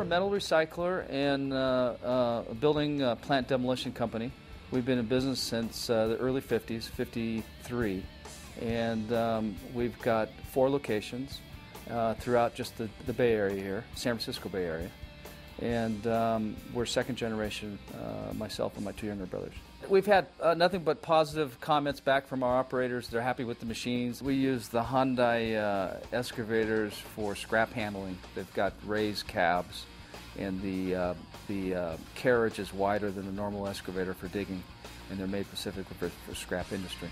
We're a metal recycler and a building plant demolition company. We've been in business since the early 50s, 53, and we've got 4 locations throughout just the Bay Area here, San Francisco Bay Area. And we're second generation, myself and my 2 younger brothers. We've had nothing but positive comments back from our operators. They're happy with the machines. We use the Hyundai excavators for scrap handling. They've got raised cabs, and the carriage is wider than the normal excavator for digging, and they're made specifically for scrap industry.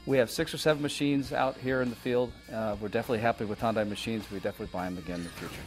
We have 6 or 7 machines out here in the field. We're definitely happy with Hyundai machines. We definitely buy them again in the future.